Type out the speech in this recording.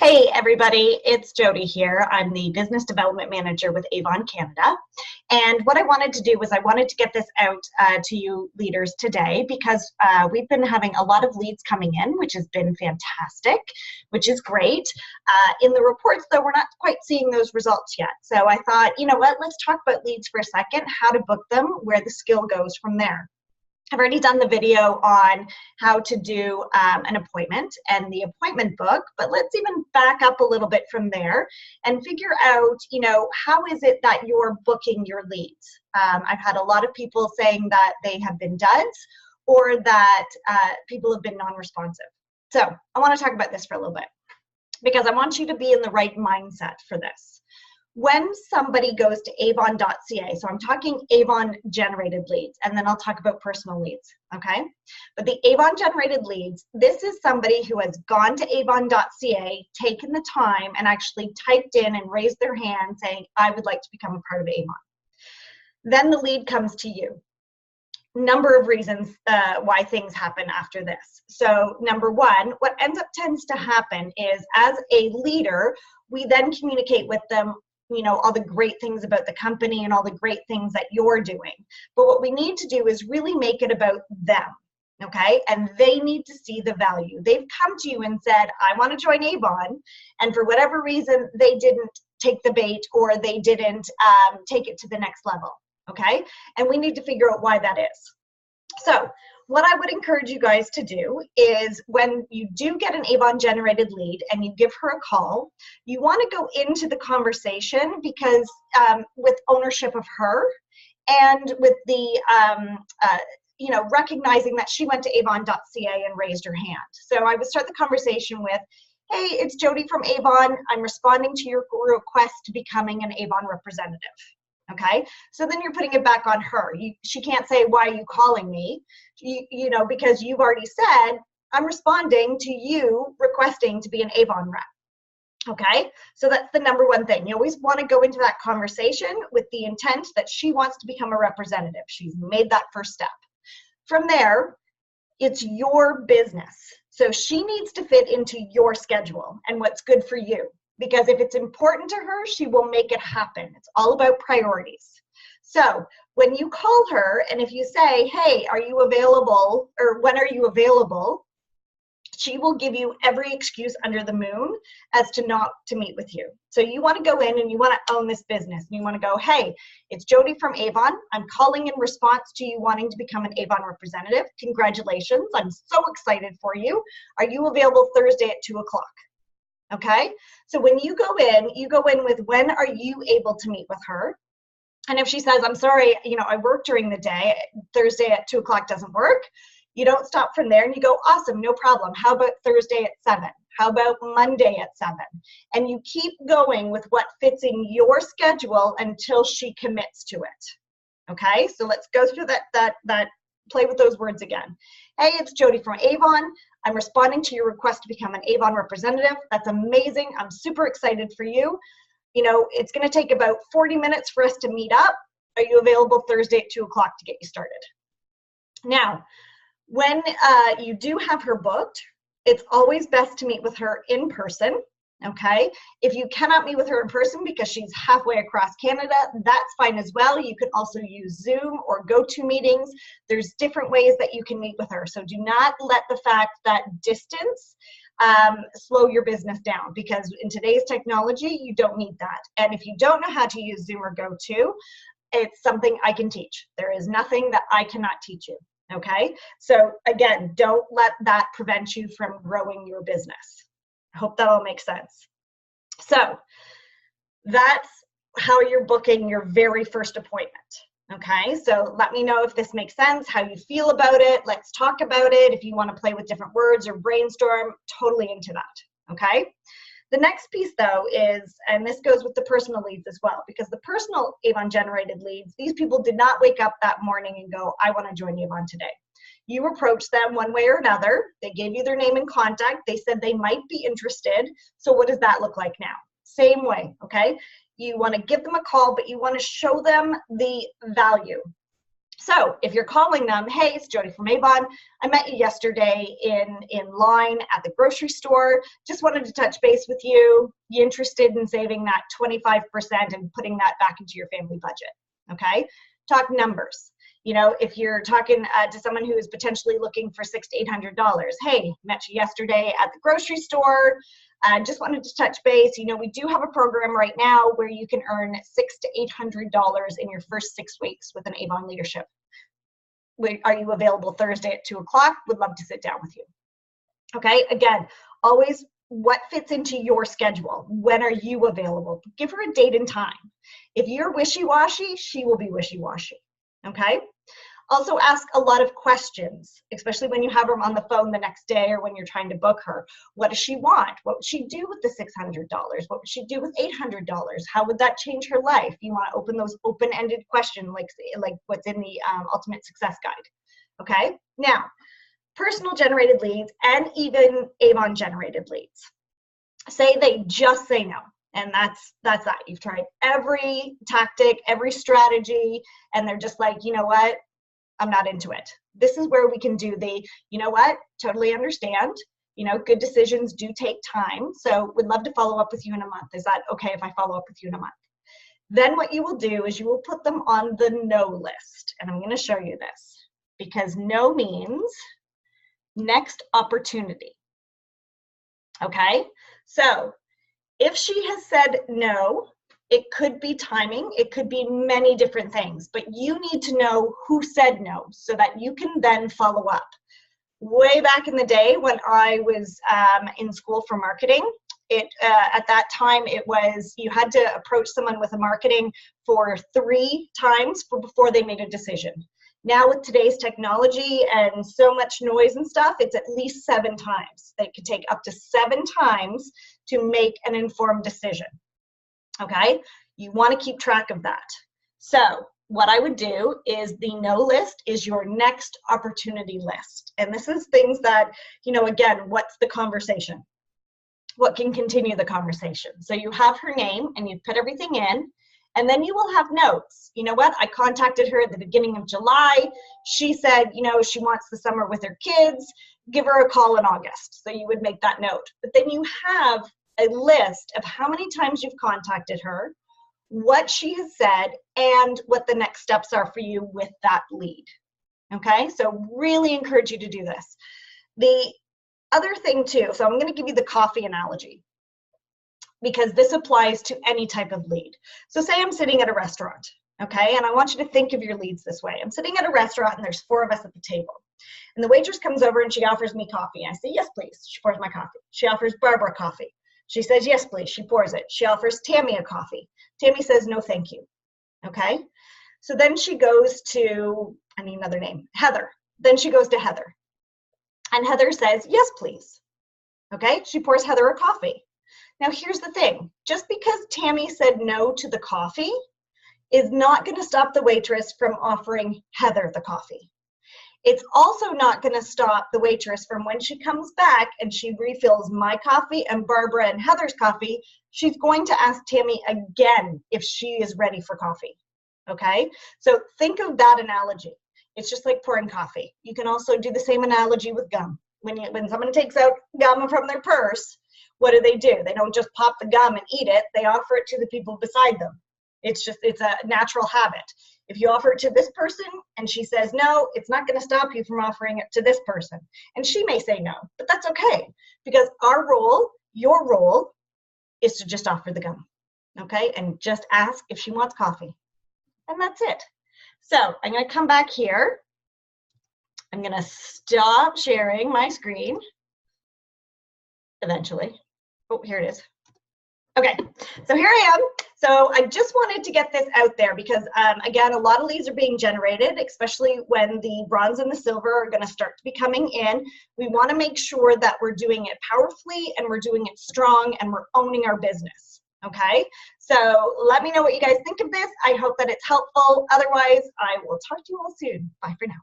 Hey everybody, it's Jody here. I'm the Business Development Manager with Avon Canada. And what I wanted to do was I wanted to get this out to you leaders today because we've been having a lot of leads coming in, which has been fantastic, which is great. In the reports though, we're not quite seeing those results yet. So I thought, you know what, let's talk about leads for a second, how to book them, where the skill goes from there. I've already done the video on how to do an appointment and the appointment book, but let's even back up a little bit from there and figure out, you know, how is it that you're booking your leads? I've had a lot of people saying that they have been duds or that people have been non-responsive. So I want to talk about this for a little bit because I want you to be in the right mindset for this. When somebody goes to avon.ca, so I'm talking Avon generated leads, and then I'll talk about personal leads, okay? But the Avon generated leads, this is somebody who has gone to avon.ca, taken the time, and actually typed in and raised their hand saying, I would like to become a part of Avon. Then the lead comes to you. Number of reasons why things happen after this. So number one, what tends to happen is as a leader, we then communicate with them, you know, all the great things about the company and all the great things that you're doing. But what we need to do is really make it about them, okay? And they need to see the value. They've come to you and said, I want to join Avon, and for whatever reason, they didn't take the bait or they didn't take it to the next level, okay? And we need to figure out why that is. So what I would encourage you guys to do is when you do get an Avon generated lead and you give her a call, you want to go into the conversation because with ownership of her and with the, you know, recognizing that she went to avon.ca and raised her hand. So I would start the conversation with, hey, it's Jody from Avon. I'm responding to your request to becoming an Avon representative. Okay, so then you're putting it back on her. She can't say, why are you calling me? You know, because you've already said, I'm responding to you requesting to be an Avon rep. Okay, so that's the number one thing. You always want to go into that conversation with the intent that she wants to become a representative. She's made that first step. From there, it's your business. So she needs to fit into your schedule and what's good for you. Because if it's important to her, she will make it happen. It's all about priorities. So when you call her and if you say, hey, are you available or when are you available? She will give you every excuse under the moon as to not to meet with you. So you want to go in and you want to own this business. And you want to go, hey, it's Jody from Avon. I'm calling in response to you wanting to become an Avon representative. Congratulations. I'm so excited for you. Are you available Thursday at 2 o'clock? Okay, so when you go in with when are you able to meet with her? And if she says, I'm sorry, you know, I work during the day, Thursday at 2 o'clock doesn't work, you don't stop from there and you go, awesome, no problem. How about Thursday at 7? How about Monday at 7? And you keep going with what fits in your schedule until she commits to it. Okay, so let's go through that play with those words again. Hey, it's Jody from Avon. I'm responding to your request to become an Avon representative. That's amazing. I'm super excited for you. You know, it's going to take about 40 minutes for us to meet up. Are you available Thursday at 2 o'clock to get you started? Now, when you do have her booked, it's always best to meet with her in person. Okay, if you cannot meet with her in person because she's halfway across Canada, that's fine as well. You can also use Zoom or GoToMeetings. There's different ways that you can meet with her. So do not let the fact that distance slow your business down because in today's technology, you don't need that. And if you don't know how to use Zoom or GoTo, it's something I can teach. There is nothing that I cannot teach you. Okay, so again, don't let that prevent you from growing your business. I hope that all makes sense. So that's how you're booking your very first appointment. Okay, so let me know if this makes sense, how you feel about it. Let's talk about it. If you want to play with different words or brainstorm, totally into that. Okay, the next piece though is, and this goes with the personal leads as well, because the personal Avon generated leads, these people did not wake up that morning and go, I want to join Avon today. You approached them one way or another. They gave you their name and contact. They said they might be interested. So what does that look like now? Same way, okay? You want to give them a call, but you want to show them the value. So if you're calling them, hey, it's Jody from Avon. I met you yesterday in line at the grocery store. Just wanted to touch base with you. You interested in saving that 25% and putting that back into your family budget? Okay, talk numbers. You know, if you're talking to someone who is potentially looking for $600 to $800, hey, met you yesterday at the grocery store. Just wanted to touch base. You know, we do have a program right now where you can earn $600 to $800 in your first 6 weeks with an Avon leadership. Are you available Thursday at 2 o'clock? Would love to sit down with you. Okay, again, always what fits into your schedule. When are you available? Give her a date and time. If you're wishy-washy, she will be wishy-washy. Okay? Also ask a lot of questions, especially when you have her on the phone the next day or when you're trying to book her. What does she want? What would she do with the $600? What would she do with $800? How would that change her life? You want to open those open-ended questions like what's in the Ultimate Success Guide. Okay? Now, personal generated leads and even Avon generated leads. Say they just say no. And that's that. You've tried every tactic, every strategy, and they're just like, you know what? I'm not into it. This is where we can do the, you know what, totally understand. You know, good decisions do take time. So would love to follow up with you in a month. Is that okay if I follow up with you in a month? Then what you will do is you will put them on the no list. And I'm going to show you this because no means next opportunity. Okay. So if she has said no, it could be timing, it could be many different things, but you need to know who said no so that you can then follow up. Way back in the day when I was in school for marketing, at that time it was you had to approach someone with a marketing for 3 times before they made a decision. Now with today's technology and so much noise and stuff, it's at least 7 times. They could take up to 7 times to make an informed decision. Okay, you want to keep track of that. So what I would do is the no list is your next opportunity list. And this is things that, you know, again, what's the conversation? What can continue the conversation? So you have her name and you've put everything in, and then you will have notes. You know what? I contacted her at the beginning of July. She said, you know, she wants the summer with her kids. Give her a call in August. So you would make that note. But then you have a list of how many times you've contacted her, what she has said, and what the next steps are for you with that lead. Okay, so really encourage you to do this. The other thing too, so I'm going to give you the coffee analogy because this applies to any type of lead. So say I'm sitting at a restaurant, okay, and I want you to think of your leads this way. I'm sitting at a restaurant and there's 4 of us at the table. And the waitress comes over and she offers me coffee. I say, yes, please. She pours my coffee. She offers Barbara coffee. She says, yes, please. She pours it. She offers Tammy a coffee. Tammy says, no, thank you. Okay. So then she goes to, I need another name, Heather. Then she goes to Heather. And Heather says, yes, please. Okay. She pours Heather a coffee. Now, here's the thing. Just because Tammy said no to the coffee is not going to stop the waitress from offering Heather the coffee. It's also not going to stop the waitress from when she comes back and she refills my coffee and Barbara and Heather's coffee, she's going to ask Tammy again if she is ready for coffee. Okay? So think of that analogy. It's just like pouring coffee. You can also do the same analogy with gum. When someone takes out gum from their purse, what do? They don't just pop the gum and eat it. They offer it to the people beside them. It's a natural habit. If you offer it to this person and she says no, it's not going to stop you from offering it to this person. And she may say no, but that's okay because your role is to just offer the gum, okay? And just ask if she wants coffee. And that's it. So I'm going to come back here. I'm going to stop sharing my screen eventually. Oh, here it is. Okay, so here I am. So I just wanted to get this out there because, again, a lot of leads are being generated, especially when the bronze and the silver are going to start to be coming in. We want to make sure that we're doing it powerfully and we're doing it strong and we're owning our business, okay? So let me know what you guys think of this. I hope that it's helpful. Otherwise, I will talk to you all soon. Bye for now.